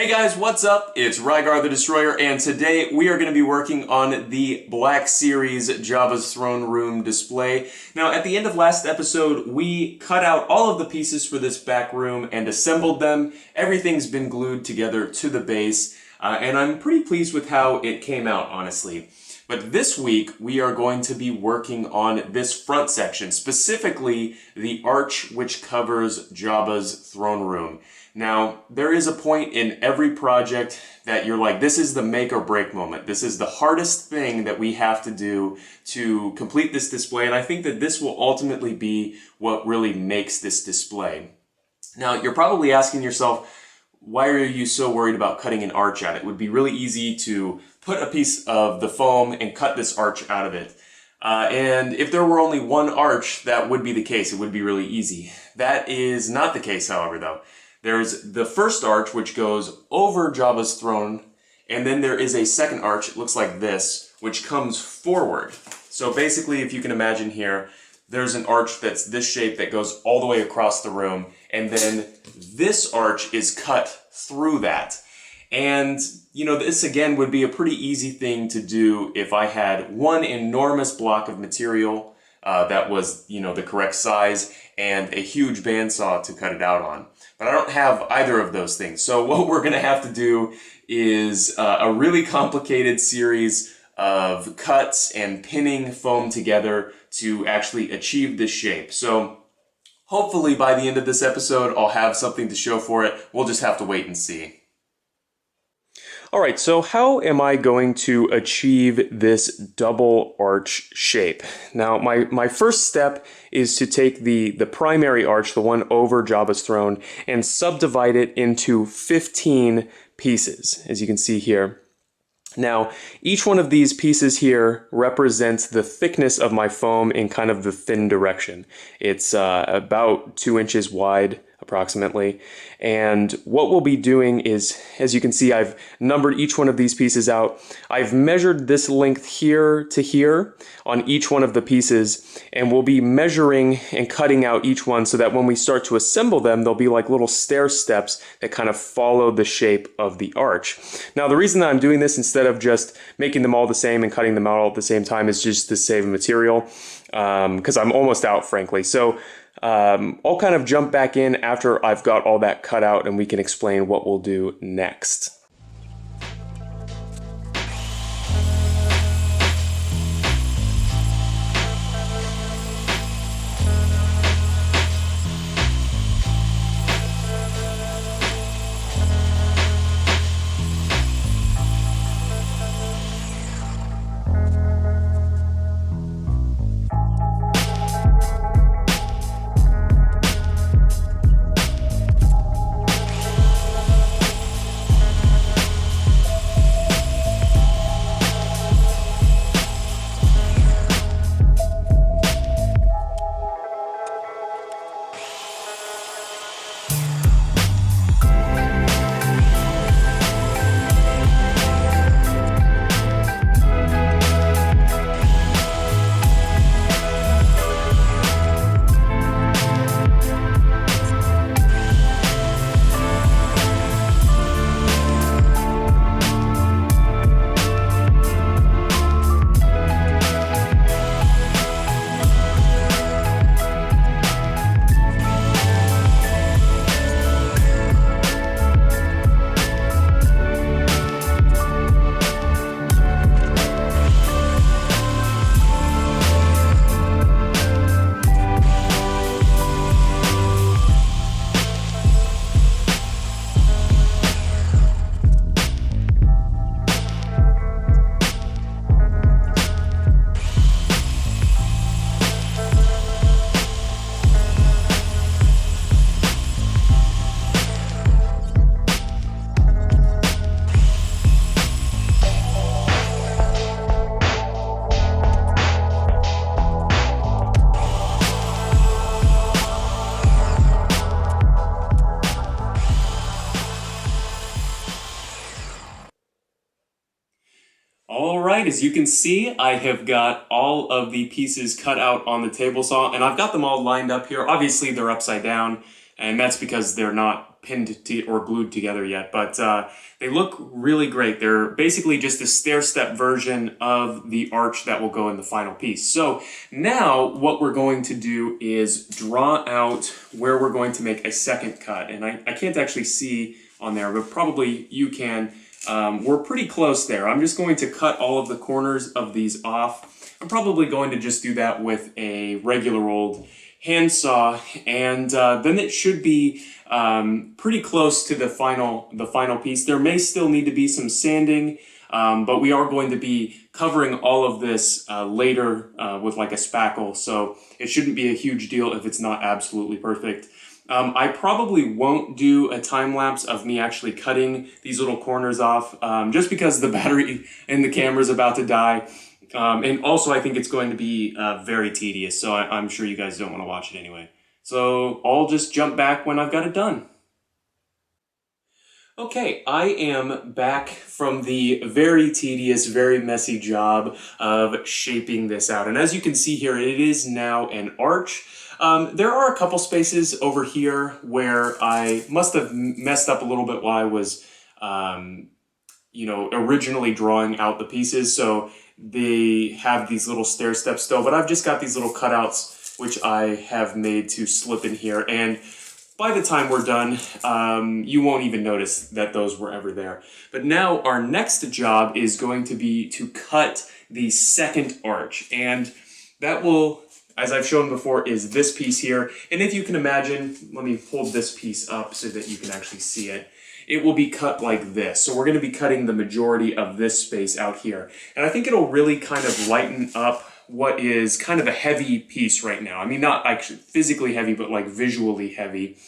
Hey guys, what's up? It's Rygar the Destroyer, and today we are going to be working on the Black Series Jabba's Throne Room display. Now, at the end of last episode, we cut out all of the pieces for this back room and assembled them. Everything's been glued together to the base, and I'm pretty pleased with how it came out, honestly. But this week, we are going to be working on this front section, specifically the arch which covers Jabba's throne room. Now, there is a point in every project that you're like, this is the make or break moment. This is the hardest thing that we have to do to complete this display, and I think that this will ultimately be what really makes this display. Now, you're probably asking yourself, why are you so worried about cutting an arch out? It would be really easy to put a piece of the foam and cut this arch out of it. And if there were only one arch, that would be the case. It would be really easy. That is not the case, however, though. There's the first arch, which goes over Jabba's throne, and then there is a second arch, it looks like this, which comes forward. So basically, if you can imagine here, there's an arch that's this shape that goes all the way across the room, and then this arch is cut through that. And, you know, this again would be a pretty easy thing to do if I had one enormous block of material that was, you know, the correct size and a huge bandsaw to cut it out on. But I don't have either of those things. So what we're going to have to do is a really complicated series of cuts and pinning foam together to actually achieve this shape. So hopefully by the end of this episode, I'll have something to show for it. We'll just have to wait and see. Alright, so how am I going to achieve this double arch shape? Now, my first step is to take the primary arch, the one over Jabba's throne, and subdivide it into 15 pieces, as you can see here. Now, each one of these pieces here represents the thickness of my foam in kind of the thin direction. It's about 2 inches wide, approximately. And what we'll be doing is, as you can see, I've numbered each one of these pieces out. I've measured this length here to here on each one of the pieces, and we'll be measuring and cutting out each one so that when we start to assemble them, they'll be like little stair steps that kind of follow the shape of the arch. Now, the reason that I'm doing this instead of just making them all the same and cutting them out all at the same time is just to save material, because I'm almost out, frankly. So I'll kind of jump back in after I've got all that cut out and we can explain what we'll do next. Alright, as you can see, I have got all of the pieces cut out on the table saw, and I've got them all lined up here. Obviously, they're upside down, and that's because they're not pinned to or glued together yet, but they look really great. They're basically just a stair-step version of the arch that will go in the final piece. So now what we're going to do is draw out where we're going to make a second cut. And I can't actually see on there, but probably you can. We're pretty close there. I'm just going to cut all of the corners of these off. I'm probably going to just do that with a regular old handsaw, and then it should be pretty close to the final piece. There may still need to be some sanding, but we are going to be covering all of this later with like a spackle, so it shouldn't be a huge deal if it's not absolutely perfect. I probably won't do a time lapse of me actually cutting these little corners off, just because the battery in the camera is about to die. And also I think it's going to be very tedious, so I'm sure you guys don't want to watch it anyway. So I'll just jump back when I've got it done. Okay, I am back from the very tedious, very messy job of shaping this out. And as you can see here, it is now an arch. There are a couple spaces over here where I must have messed up a little bit while I was, originally drawing out the pieces. So they have these little stair steps still, but I've just got these little cutouts which I have made to slip in here, and by the time we're done, you won't even notice that those were ever there. But now our next job is going to be to cut the second arch, and that will, as I've shown before, is this piece here. And if you can imagine, let me hold this piece up so that you can actually see it. It will be cut like this. So we're going to be cutting the majority of this space out here. And I think it'll really kind of lighten up what is kind of a heavy piece right now. I mean, not actually physically heavy, but like visually heavy.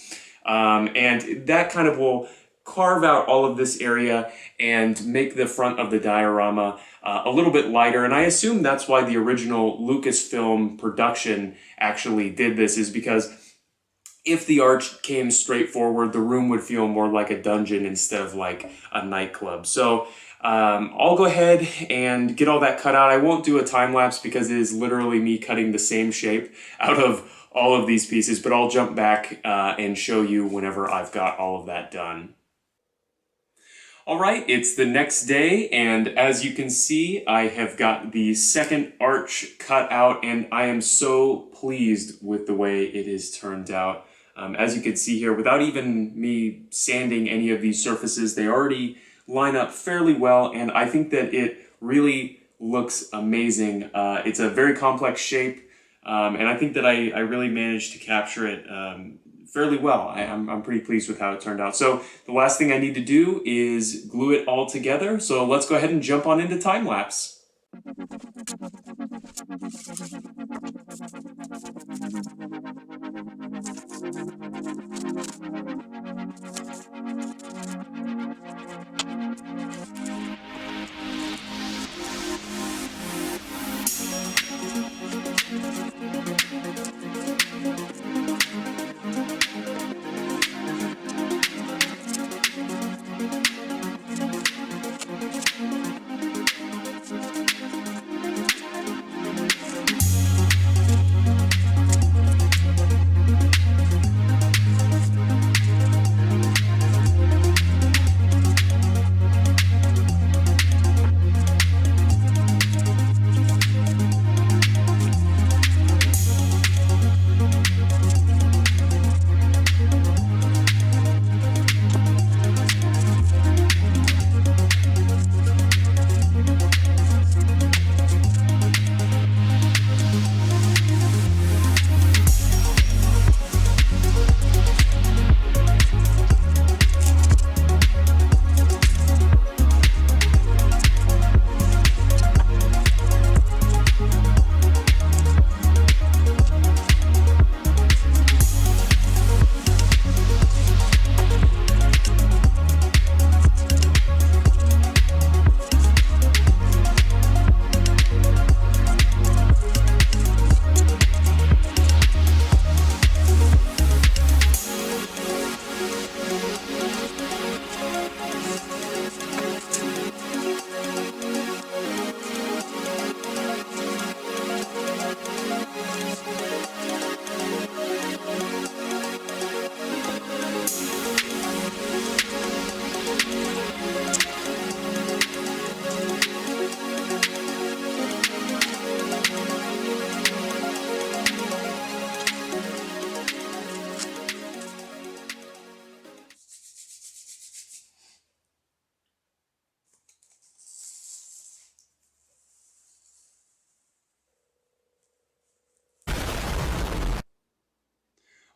And that kind of will carve out all of this area and make the front of the diorama a little bit lighter. And I assume that's why the original Lucasfilm production actually did this, is because if the arch came straight forward, the room would feel more like a dungeon instead of like a nightclub. So I'll go ahead and get all that cut out. I won't do a time lapse because it is literally me cutting the same shape out of all of these pieces, but I'll jump back and show you whenever I've got all of that done. All right, it's the next day, and as you can see, I have got the second arch cut out, and I am so pleased with the way it is turned out. As you can see here, without even me sanding any of these surfaces, they already line up fairly well, and I think that it really looks amazing. It's a very complex shape, and I think that I really managed to capture it fairly well. I'm pretty pleased with how it turned out. So the last thing I need to do is glue it all together. So let's go ahead and jump on into time lapse.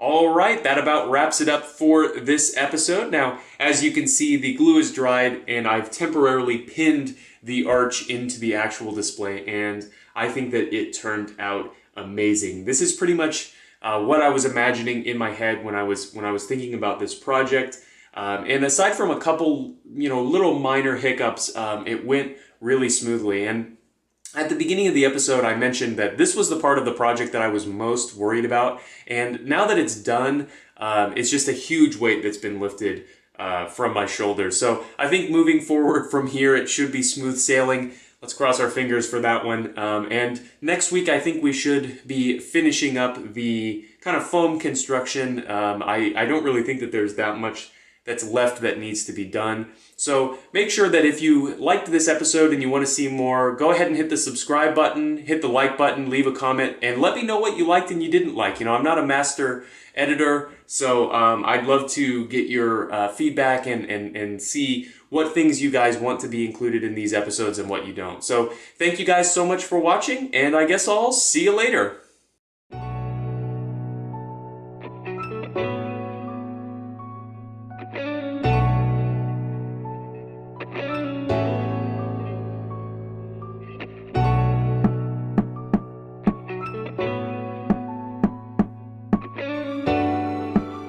All right, that about wraps it up for this episode. Now, as you can see, the glue is dried and I've temporarily pinned the arch into the actual display, and I think that it turned out amazing. This is pretty much what I was imagining in my head when I was thinking about this project. And aside from a couple, little minor hiccups, it went really smoothly. And at the beginning of the episode, I mentioned that this was the part of the project that I was most worried about. And now that it's done, it's just a huge weight that's been lifted from my shoulders. So I think moving forward from here, it should be smooth sailing. Let's cross our fingers for that one. And next week, I think we should be finishing up the kind of foam construction. I don't really think that there's that much that's left that needs to be done. So make sure that if you liked this episode and you want to see more, go ahead and hit the subscribe button, hit the like button, leave a comment, and let me know what you liked and you didn't like. I'm not a master editor, so I'd love to get your feedback and see what things you guys want to be included in these episodes and what you don't. So thank you guys so much for watching, and I guess I'll see you later.